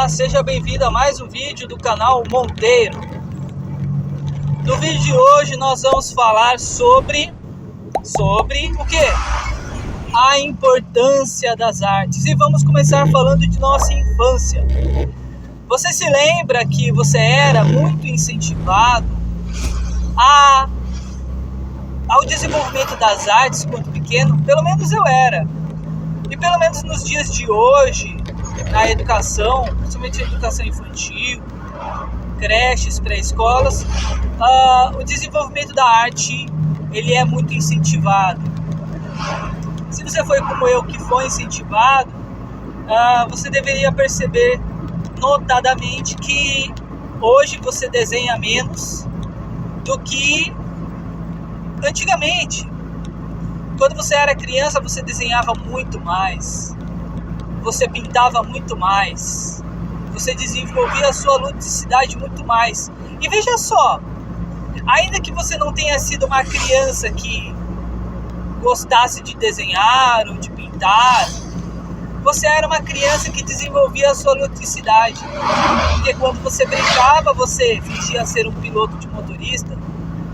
Olá, seja bem-vindo a mais um vídeo do canal Monteiro. No vídeo de hoje nós vamos falar sobre o que? A importância das artes. E vamos começar falando de nossa infância. Você se lembra que você era muito incentivado ao desenvolvimento das artes quando pequeno? Pelo menos eu era. E pelo menos nos dias de hoje, na educação, principalmente na educação infantil, creches, pré-escolas, o desenvolvimento da arte ele é muito incentivado. Se você foi como eu, que foi incentivado, você deveria perceber notadamente que hoje você desenha menos do que antigamente. Quando você era criança, você desenhava muito mais, você pintava muito mais, você desenvolvia a sua ludicidade muito mais. E veja só, ainda que você não tenha sido uma criança que gostasse de desenhar ou de pintar, você era uma criança que desenvolvia a sua ludicidade. Porque quando você brincava, você fingia ser um piloto de motorista,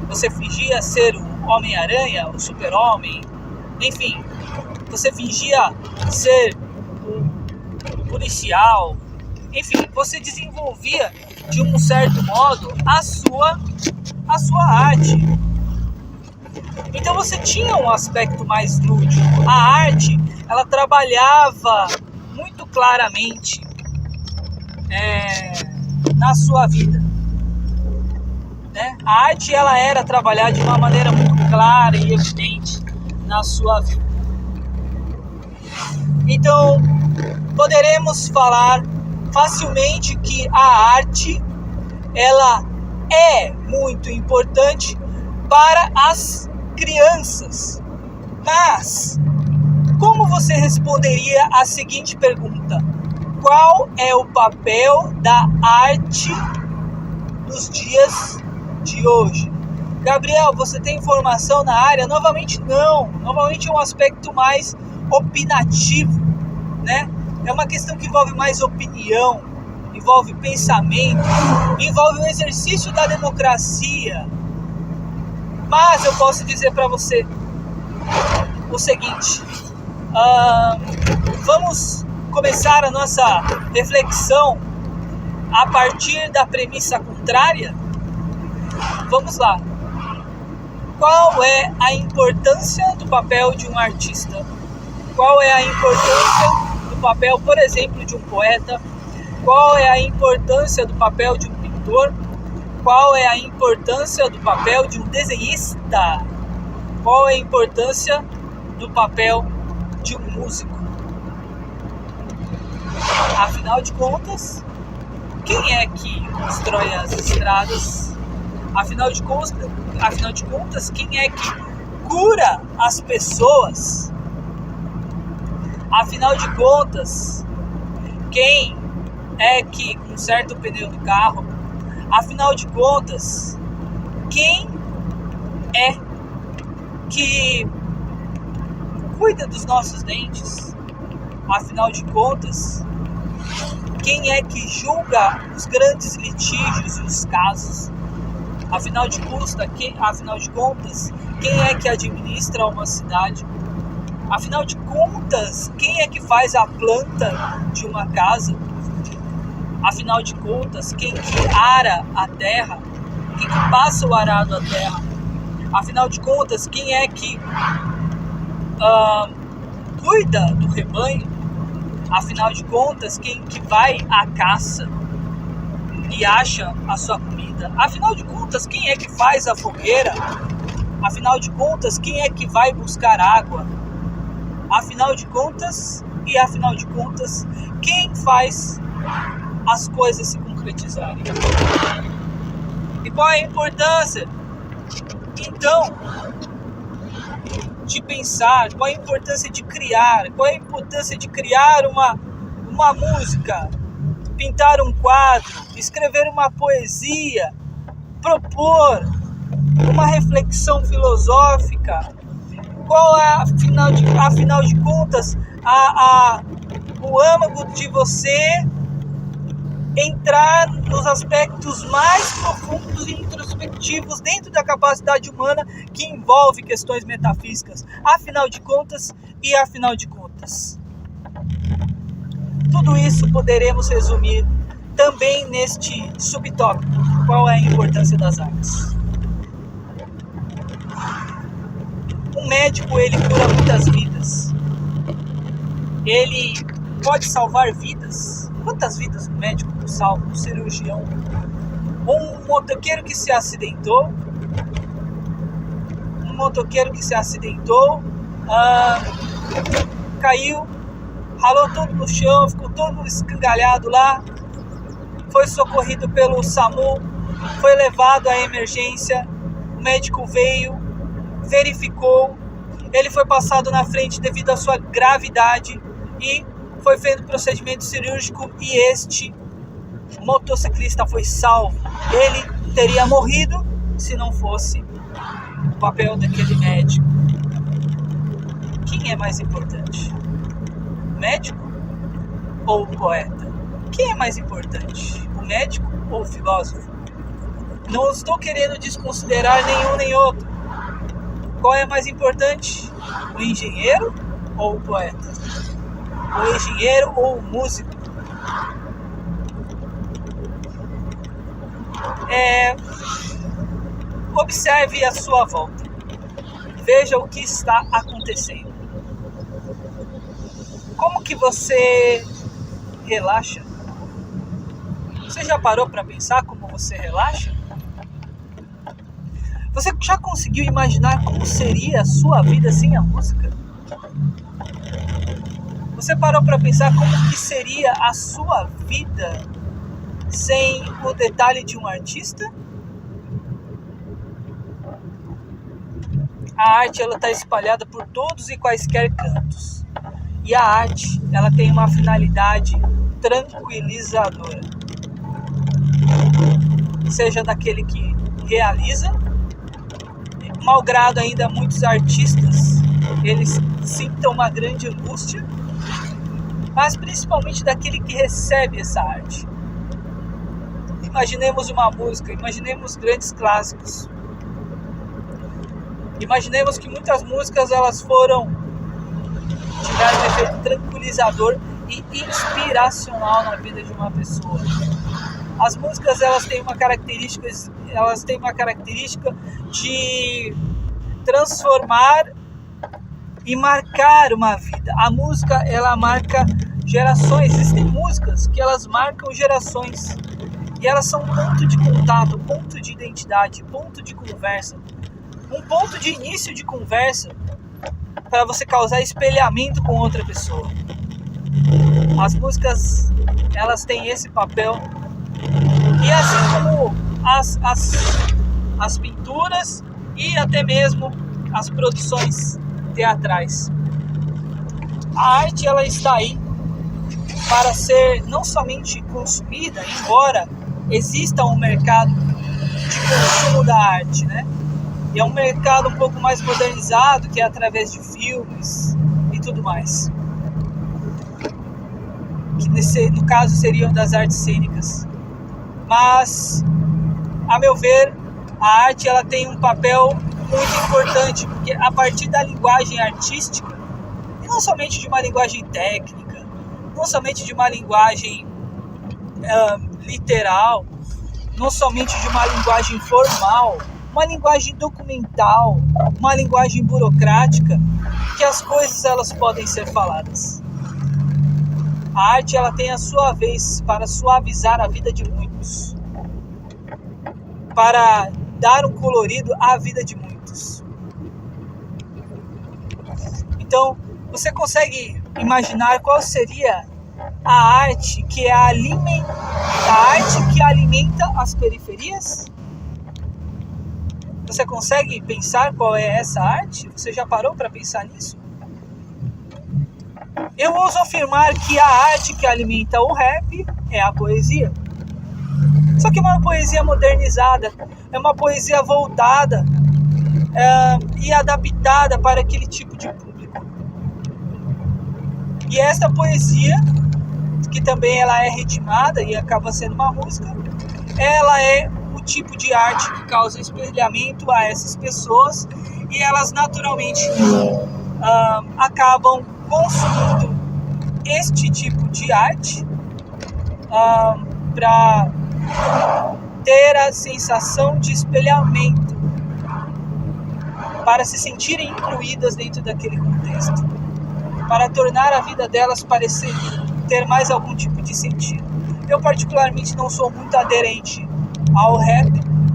você fingia ser o Homem-Aranha, o Super-Homem, enfim, você fingia ser um policial, enfim, você desenvolvia de um certo modo a sua arte. Então você tinha um aspecto mais lúdico. A arte, ela trabalhava muito claramente na sua vida, né? A arte, ela era trabalhada de uma maneira muito clara e evidente na sua vida. Então, poderemos falar facilmente que a arte, ela é muito importante para as crianças. Mas, como você responderia a seguinte pergunta? Qual é o papel da arte nos dias de hoje? Gabriel, você tem informação na área? Novamente não. Novamente é um aspecto mais opinativo, né? É uma questão que envolve mais opinião, envolve pensamento, envolve o exercício da democracia. Mas eu posso dizer para você o seguinte: vamos começar a nossa reflexão a partir da premissa contrária? Vamos lá. Qual é a importância do papel de um artista? Qual é a importância do papel, por exemplo, de um poeta? Qual é a importância do papel de um pintor? Qual é a importância do papel de um desenhista? Qual é a importância do papel de um músico? Afinal de contas, quem é que destrói as estradas? Afinal de contas, quem é que cura as pessoas? Afinal de contas, quem é que conserta o pneu do carro? Afinal de contas, quem é que cuida dos nossos dentes? Afinal de contas, quem é que julga os grandes litígios e os casos? Afinal de contas, quem é que administra uma cidade? Afinal de contas, quem é que faz a planta de uma casa? Afinal de contas, quem que ara a terra? Quem que passa o arado à terra? Afinal de contas, quem é que cuida do rebanho? Afinal de contas, quem que vai à caça e acha a sua comida? Afinal de contas, quem é que faz a fogueira? Afinal de contas, quem é que vai buscar água? Afinal de contas, quem faz as coisas se concretizarem? E qual é a importância, então, de pensar? Qual é a importância de criar? Qual é a importância de criar uma música, pintar um quadro, escrever uma poesia, propor uma reflexão filosófica? Qual é, afinal de contas, o âmago de você entrar nos aspectos mais profundos e introspectivos dentro da capacidade humana, que envolve questões metafísicas, afinal de contas. Tudo isso poderemos resumir também neste subtópico: qual é a importância das artes. Um médico, ele cura muitas vidas. Ele pode salvar vidas. Quantas vidas um médico salva? Um cirurgião? Um motoqueiro que se acidentou. Caiu, ralou todo no chão, ficou todo escangalhado lá. Foi socorrido pelo SAMU, foi levado à emergência. O médico veio, verificou, ele foi passado na frente devido à sua gravidade e foi feito procedimento cirúrgico, e este motociclista foi salvo. Ele teria morrido se não fosse o papel daquele médico. Quem é mais importante? O médico ou o poeta? Quem é mais importante? O médico ou o filósofo? Não estou querendo desconsiderar nenhum nem outro. Qual é mais importante? O engenheiro ou o poeta? O engenheiro ou o músico? Observe a sua volta. Veja o que está acontecendo. Como que você relaxa? Você já parou para pensar como você relaxa? Você já conseguiu imaginar como seria a sua vida sem a música? Você parou para pensar como que seria a sua vida sem o detalhe de um artista? A arte, ela está espalhada por todos e quaisquer cantos. E a arte, ela tem uma finalidade tranquilizadora. Seja daquele que realiza, malgrado ainda muitos artistas, eles sintam uma grande angústia, mas principalmente daquele que recebe essa arte. Imaginemos uma música, imaginemos grandes clássicos. Imaginemos que muitas músicas elas tiveram um efeito tranquilizador e inspiracional na vida de uma pessoa. As músicas elas têm uma característica de transformar e marcar uma vida. A música, ela marca gerações. Existem músicas que elas marcam gerações. E elas são ponto de contato, ponto de identidade, ponto de conversa. Um ponto de início de conversa para você causar espelhamento com outra pessoa. As músicas, elas têm esse papel. E assim como as pinturas e até mesmo as produções teatrais. A arte, ela está aí para ser não somente consumida, embora exista um mercado de consumo da arte, né? E é um mercado um pouco mais modernizado, que é através de filmes e tudo mais. Que no caso seriam das artes cênicas. Mas, a meu ver, a arte ela tem um papel muito importante, porque a partir da linguagem artística, e não somente de uma linguagem técnica, não somente de uma linguagem literal, não somente de uma linguagem formal, uma linguagem documental, uma linguagem burocrática, que as coisas elas podem ser faladas. A arte ela tem a sua vez para suavizar a vida de muitos, para dar um colorido à vida de muitos. Então, você consegue imaginar qual seria a arte que alimenta as periferias? Você consegue pensar qual é essa arte? Você já parou para pensar nisso? Eu ouso afirmar que a arte que alimenta o rap é a poesia. Só que é uma poesia modernizada, é uma poesia voltada e adaptada para aquele tipo de público. E esta poesia que também ela é ritmada e acaba sendo uma música, ela é o tipo de arte que causa espelhamento a essas pessoas e elas naturalmente acabam consumindo este tipo de arte para ter a sensação de espelhamento, para se sentirem incluídas dentro daquele contexto, para tornar a vida delas parecer ter mais algum tipo de sentido. Eu particularmente não sou muito aderente ao rap,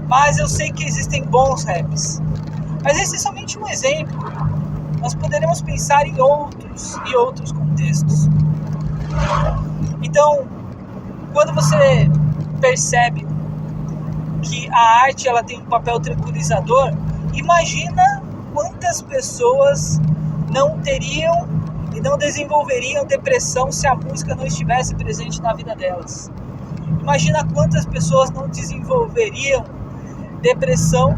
mas eu sei que existem bons raps. Mas esse é somente um exemplo. Nós poderemos pensar em outros contextos. Então, quando você percebe que a arte ela tem um papel tranquilizador, imagina quantas pessoas não teriam e não desenvolveriam depressão se a música não estivesse presente na vida delas. Imagina quantas pessoas não desenvolveriam depressão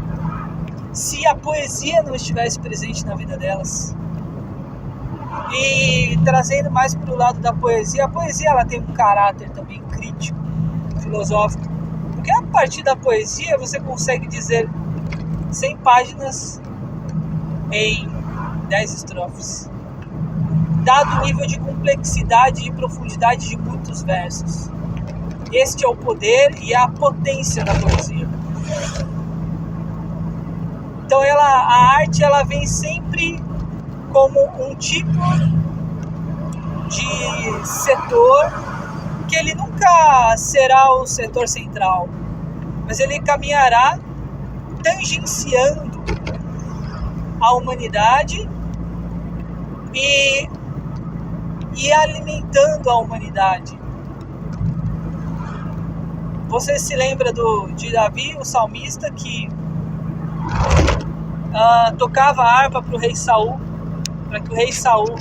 se a poesia não estivesse presente na vida delas. E trazendo mais para o lado da poesia, a poesia ela tem um caráter também crítico, filosófico, porque a partir da poesia você consegue dizer 100 páginas em 10 estrofes, dado o nível de complexidade e profundidade de muitos versos. Este é o poder e a potência da poesia. Então a arte ela vem sempre como um tipo de setor que ele nunca será o setor central, mas ele caminhará tangenciando a humanidade e alimentando a humanidade. Você se lembra de Davi, o salmista, que tocava a harpa para o rei Saul, para que o rei Saul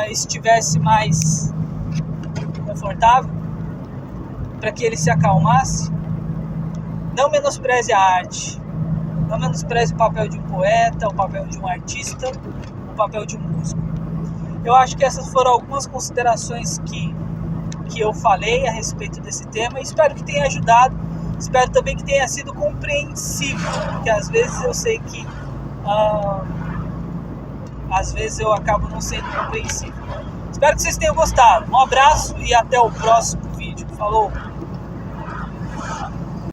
estivesse mais confortável, para que ele se acalmasse? Não menospreze a arte, não menospreze o papel de um poeta, o papel de um artista, o papel de um músico. Eu acho que essas foram algumas considerações que eu falei a respeito desse tema, e espero que tenha ajudado, espero também que tenha sido compreensível, porque às vezes eu sei que às vezes eu acabo não sendo compreensível. Espero que vocês tenham gostado. Um abraço e até o próximo vídeo. Falou!